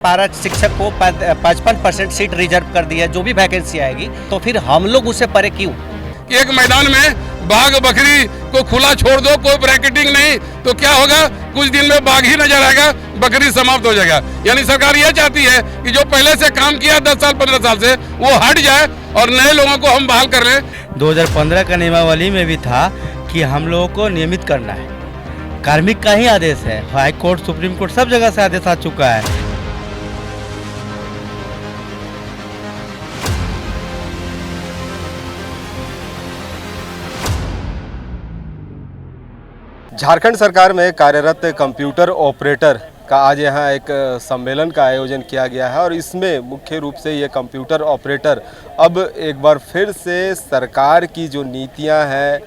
पारा शिक्षक को 55% सीट रिजर्व कर दी है। जो भी वैकेंसी आएगी तो फिर हम लोग उससे परे क्यों? एक मैदान में बाघ बकरी को खुला छोड़ दो, कोई ब्रैकेटिंग नहीं, तो क्या होगा? कुछ दिन में बाघ ही नजर आएगा, बकरी समाप्त हो जाएगा। यानी सरकार ये चाहती है कि जो पहले से काम किया 10 साल 15 साल से वो हट जाए और नए लोगों को हम बहाल कर लें। 2015 का नियमावली में भी था कि हम लोगों को नियमित करना है। कार्मिक का ही आदेश है, हाई कोर्ट सुप्रीम कोर्ट सब जगह से आदेश आ चुका है। झारखंड सरकार में कार्यरत कंप्यूटर ऑपरेटर का आज यहाँ एक सम्मेलन का आयोजन किया गया है और इसमें मुख्य रूप से ये कंप्यूटर ऑपरेटर अब एक बार फिर से सरकार की जो नीतियाँ हैं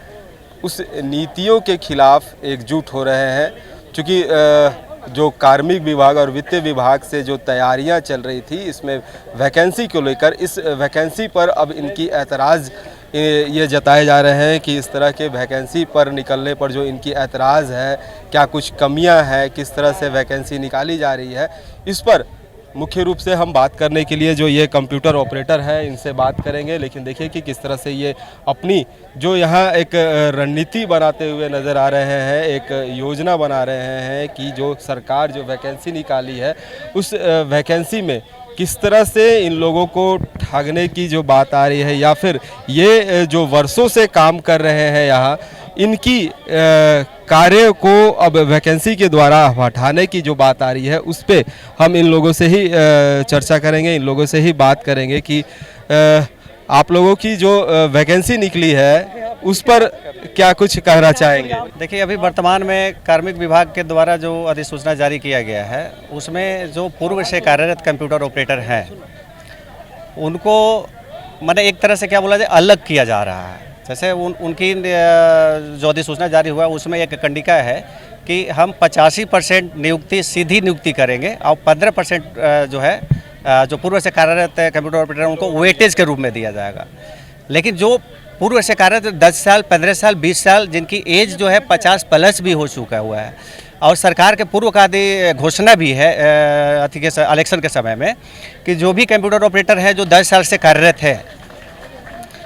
उस नीतियों के खिलाफ एकजुट हो रहे हैं। क्योंकि जो कार्मिक विभाग और वित्त विभाग से जो तैयारियां चल रही थी इसमें वैकेंसी को लेकर, इस वैकेंसी पर अब इनकी एतराज़ ये जताए जा रहे हैं कि इस तरह के वैकेंसी पर निकलने पर जो इनकी एतराज़ है, क्या कुछ कमियां हैं, किस तरह से वैकेंसी निकाली जा रही है, इस पर मुख्य रूप से हम बात करने के लिए जो ये कंप्यूटर ऑपरेटर है इनसे बात करेंगे। लेकिन देखिए कि किस तरह से ये अपनी जो यहाँ एक रणनीति बनाते हुए नज़र आ रहे हैं, एक योजना बना रहे हैं कि जो सरकार जो वैकेंसी निकाली है उस वैकेंसी में किस तरह से इन लोगों को ठगने की जो बात आ रही है या फिर ये जो वर्षों से काम कर रहे हैं यहाँ इनकी कार्य को अब वैकेंसी के द्वारा हटाने की जो बात आ रही है उस पे हम इन लोगों से ही चर्चा करेंगे, इन लोगों से ही बात करेंगे कि आप लोगों की जो वैकेंसी निकली है उस पर क्या कुछ कहना चाहेंगे। देखिए, अभी वर्तमान में कार्मिक विभाग के द्वारा जो अधिसूचना जारी किया गया है उसमें जो पूर्व से कार्यरत कंप्यूटर ऑपरेटर हैं उनको मैंने एक तरह से क्या बोला जाए अलग किया जा रहा है। जैसे उनकी जो अधिसूचना जारी हुआ उसमें एक कंडिका है कि हम 85% नियुक्ति सीधी नियुक्ति करेंगे और 15% जो है जो पूर्व से कार्यरत कंप्यूटर ऑपरेटर उनको वेटेज के रूप में दिया जाएगा। लेकिन जो पूर्व से कार्यरत 10 साल 15 साल 20 साल जिनकी एज जो है 50 प्लस भी हो चुका हुआ है और सरकार के पूर्व का घोषणा भी है इलेक्शन के समय में कि जो भी कंप्यूटर ऑपरेटर है जो 10 साल से कार्यरत है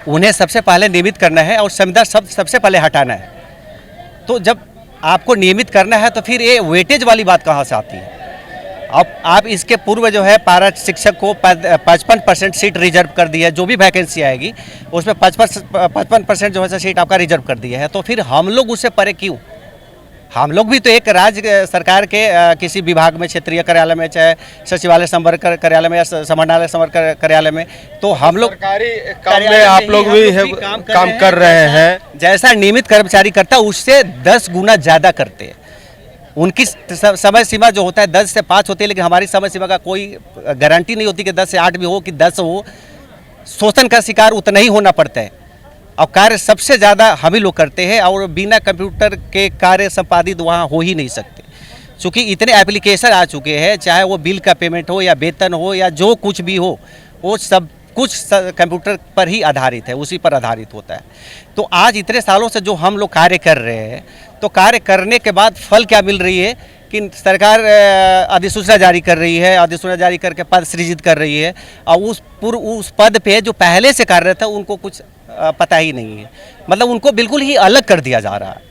उन्हें सबसे पहले नियमित करना है और संविदा सबसे पहले हटाना है। तो जब आपको नियमित करना है तो फिर ये वेटेज वाली बात कहाँ से आती है? अब आप इसके पूर्व जो है पारा शिक्षक को 55% सीट रिजर्व कर दी है। जो भी वैकेंसी आएगी उसमें 55% जो है सीट आपका रिजर्व कर दिया है। तो फिर हम लोग उससे परे क्यों? हम लोग भी तो एक राज्य सरकार के किसी विभाग में, क्षेत्रीय कार्यालय में, चाहे सचिवालय संवर्ग कार्यालय में या समन्वय संवर्ग कार्यालय में, तो हम लोग सरकारी काम में आप लोग भी काम कर रहे हैं। जैसा नियमित कर्मचारी करता है उससे 10 गुना ज़्यादा करते हैं। उनकी समय सीमा जो होता है 10 से 5 होती है, लेकिन हमारी समय सीमा का कोई गारंटी नहीं होती कि 10 से 8 भी हो कि 10 हो। शोषण का शिकार उतना ही होना पड़ता है और कार्य सबसे ज़्यादा हम ही लोग करते हैं और बिना कंप्यूटर के कार्य संपादित वहाँ हो ही नहीं सकते। चूँकि इतने एप्लीकेशन आ चुके हैं, चाहे वो बिल का पेमेंट हो या वेतन हो या जो कुछ भी हो, वो सब कुछ कंप्यूटर पर ही आधारित है, उसी पर आधारित होता है। तो आज इतने सालों से जो हम लोग कार्य कर रहे हैं तो कार्य करने के बाद फल क्या मिल रही है कि सरकार अधिसूचना जारी कर रही है, अधिसूचना जारी करके पद सृजित कर रही है और उस पद पे जो पहले से कार्यरत है उनको कुछ पता ही नहीं है। मतलब उनको बिल्कुल ही अलग कर दिया जा रहा है।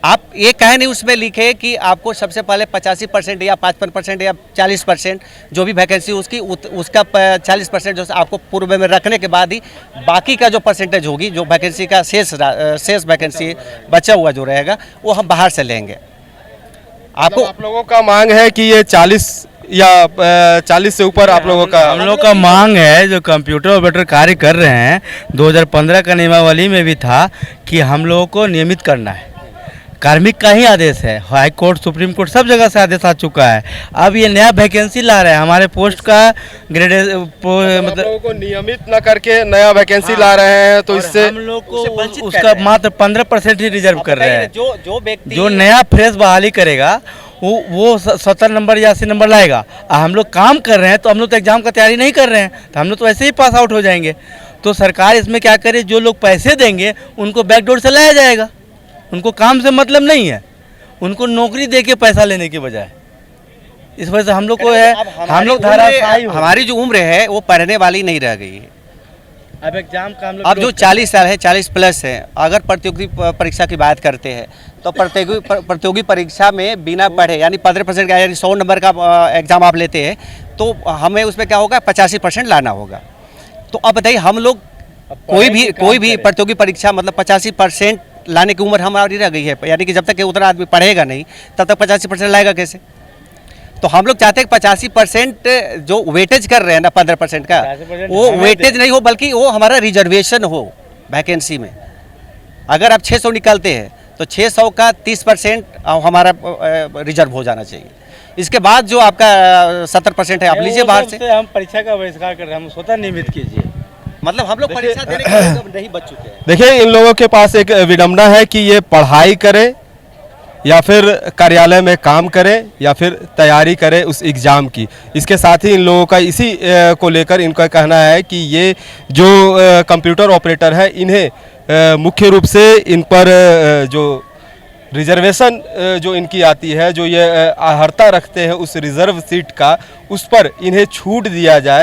आप ये कहे नहीं उसमें लिखे कि आपको सबसे पहले 85% या 55% या 40% जो भी वैकेंसी उसका 40% जो आपको पूर्व में रखने के बाद ही बाकी का जो परसेंटेज होगी, जो वैकेंसी का शेष वैकेंसी बचा हुआ जो रहेगा वो हम बाहर से लेंगे। आप लोगों का मांग है कि ये 40 या 40 से ऊपर आप लोगों का? हम लोग का मांग है, जो कंप्यूटर ऑपरेटर कार्य कर रहे हैं 2015 का नियमावली में भी था कि हम लोगों को नियमित करना है। कार्मिक का ही आदेश है, हाई कोर्ट सुप्रीम कोर्ट सब जगह से आदेश आ चुका है। अब ये नया वैकेंसी ला रहे हैं, हमारे पोस्ट का मतलब लोगों को नियमित न करके नया वैकेंसी ला रहे हैं, तो इससे हम लोग को उसका मात्र 15% ही रिजर्व कर रहे हैं। जो व्यक्ति जो नया फ्रेश बहाली करेगा वो 70 नंबर या 80 नंबर लाएगा। हम लोग काम कर रहे हैं तो हम लोग तो एग्जाम का तैयारी नहीं कर रहे हैं, तो हम लोग तो ऐसे ही पास आउट हो जाएंगे। तो सरकार इसमें क्या करे, जो लोग पैसे देंगे उनको बैकडोर से लाया जाएगा। उनको काम से मतलब नहीं है, उनको नौकरी दे के पैसा लेने के बजाय इस वजह से हम लोग को है, हम लोग धाराशाही हो। हमारी जो उम्र है वो पढ़ने वाली नहीं रह गई है। अब एग्जाम का हम लोग अब जो 40 साल है, 40 प्लस है, अगर प्रतियोगी परीक्षा की बात करते हैं तो प्रतियोगी परीक्षा में बिना पढ़े यानी 15% का यानी 100 नंबर का एग्जाम आप लेते हैं तो हमें उसमें क्या होगा 85% लाना होगा। तो अब बताइए हम लोग कोई भी प्रतियोगी परीक्षा मतलब 85% लाने की उम्र हमारी रह गई है, यानी कि जब तक उतना आदमी पढ़ेगा नहीं तब तक 85% लाएगा कैसे। तो हम लोग चाहते हैं कि 85% जो वेटेज कर रहे हैं ना 15% का, 85% वो हमें वेटेज नहीं हो बल्कि वो हमारा रिजर्वेशन हो वैकेंसी में। अगर आप 600 निकालते हैं तो 600 का 30% हमारा रिजर्व हो जाना चाहिए। इसके बाद जो आपका 70% है आप लीजिए बाहर से। हम परीक्षा का बहिष्कार कर रहे हैं, हम स्वतः नियमित कीजिए। मतलब हम लोग परीक्षा देने के लिए नहीं बच चुके हैं। देखिए इन लोगों के पास एक विडंबना है कि ये पढ़ाई करें या फिर कार्यालय में काम करें या फिर तैयारी करें उस एग्ज़ाम की। इसके साथ ही इन लोगों का इसी को लेकर इनका कहना है कि ये जो कंप्यूटर ऑपरेटर है इन्हें मुख्य रूप से इन पर जो रिजर्वेशन जो इनकी आती है, जो ये आहर्ता रखते हैं उस रिजर्व सीट का, उस पर इन्हें छूट दिया जाए।